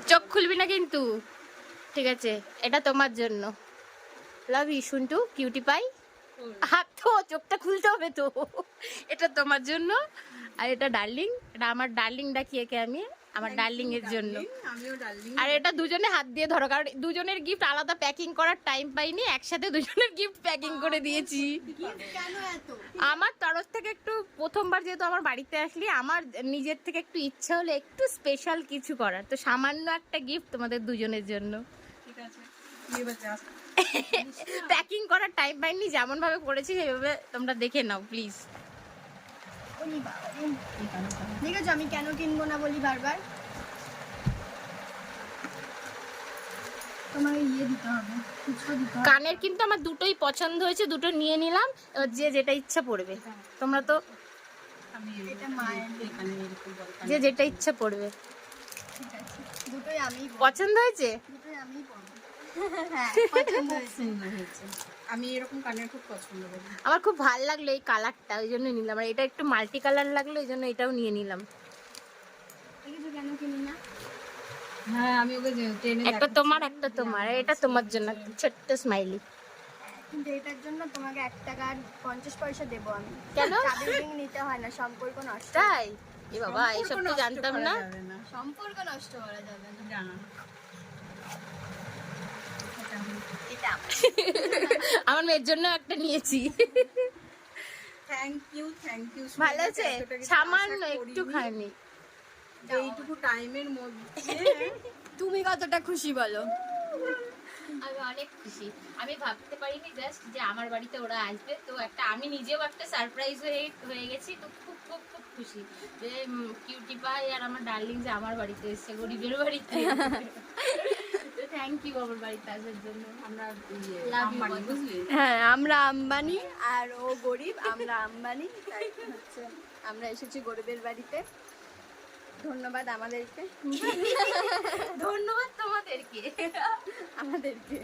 চোখ খুলবি না কিন্তু, ঠিক আছে? এটা তোমার জন্য। লাভ ইউ শুনটু, কিউটি পাই। হাত তো, চোখটা খুলতে হবে তো। এটা তোমার জন্য। আর এটা ডার্লিং, এটা আমার ডার্লিং ডাকি একে আমি, আমার ডার্লিং এর জন্য। আর এটা দুজনে হাত দিয়ে ধরো, কারণ দুজনের গিফট আলাদা প্যাকিং করার টাইম পাইনি, একসাথে দুজনের গিফট প্যাকিং করে দিয়েছি। আমার তরফ থেকে একটু, প্রথমবার যেহেতু আমার বাড়িতে আসলি, আমার নিজের থেকে একটু ইচ্ছা হলো একটু স্পেশাল কিছু করার, তো সামান্য একটা গিফট তোমাদের দুজনের জন্য। ঠিক আছে, প্যাকিং করার টাইম পাইনি, যেমন ভাবে করেছি সেভাবে তোমরা দেখে নাও প্লিজ। ঠিক আছে, আমি কেন কিনবো না বলি বারবার। তোমাকে দিতে হবে, কানের কিন্তু আমার দুটোই পছন্দ হয়েছে, দুটো নিয়ে নিলাম। এবার যে যেটা ইচ্ছা পড়বে, তোমরা তো যে যেটা ইচ্ছা পড়বে। ঠিক আছে, দুটোই আমি পছন্দ হয়েছে? দুটোই আমি পরবো। হ্যাঁ, পছন্দ হয়েছে। আমি এরকম কানের খুব পছন্দ করি। আমার খুব ভালো লাগলো এই কালারটা, ওই জন্য নিলাম। আর এটা একটু মাল্টি কালার লাগলো, এই জন্য এটাও নিয়ে নিলাম। দেখেছো কেন কিনি না? হ্যাঁ, আমি ওকে ট্রেনে একটা তোমার, একটা তোমার, এটা তোমার জন্য ছোট্ট স্মাইলি। কিন্তু এটার জন্য তোমাকে 1 টাকা আর 50 পয়সা দেবো আমি। কেন? চাবির রিং নিতে হয় না, সম্পর্ক নষ্ট। তাই? এ বাবা, এইসব তো জানতাম না। সম্পর্ক নষ্ট করা যাবে না। জানা এটা আমার মেয়ের জন্য একটা নিয়েছি। থ্যাংক ইউ ভালো আছে? সামান্য একটুখানি। এইটুকু টাইমের মধ্যে তুমি কতটা খুশি বলো? আমি অনেক খুশি। আমি ভাবতে পারিনি জাস্ট যে আমার বাড়িতে ওরা আসবে, তো একটা আমি নিজেও একটা সারপ্রাইজ হয়ে গেছি। তো খুব খুব খুব খুশি যে কিউটি পাই আর আমার ডার্লিং যে আমার বাড়িতে এসেছে, গরিবের বাড়িতে। থ্যাংক ইউ আমার বাড়িতে আসার জন্য। আমরা আম্বানি, বুঝলি? হ্যাঁ, আমরা আম্বানি আর ও গরিব, আমরা আম্বানি। তাই হচ্ছে আমরা এসেছি গরিবের বাড়িতে। ধন্যবাদ আমাদেরকে। ধন্যবাদ তোমাদেরকে। আমাদেরকে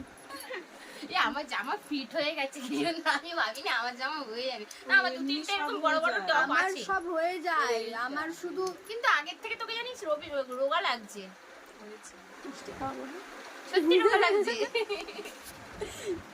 আমার জামা ফিট হয়ে গেছে, কি জন্য আমি ভাবিনি আমার জামা হয়ে যাবে। না, আমার দু তিনটে এরকম বড় বড় টপ আমার আছে, সব হয়ে যায়, আমার শুধু কিন্তু আগের থেকে তোকে জানিস রোগা লাগছে। মিষ্টি খাওয়াবো না? সত্যি রোগা লাগছে।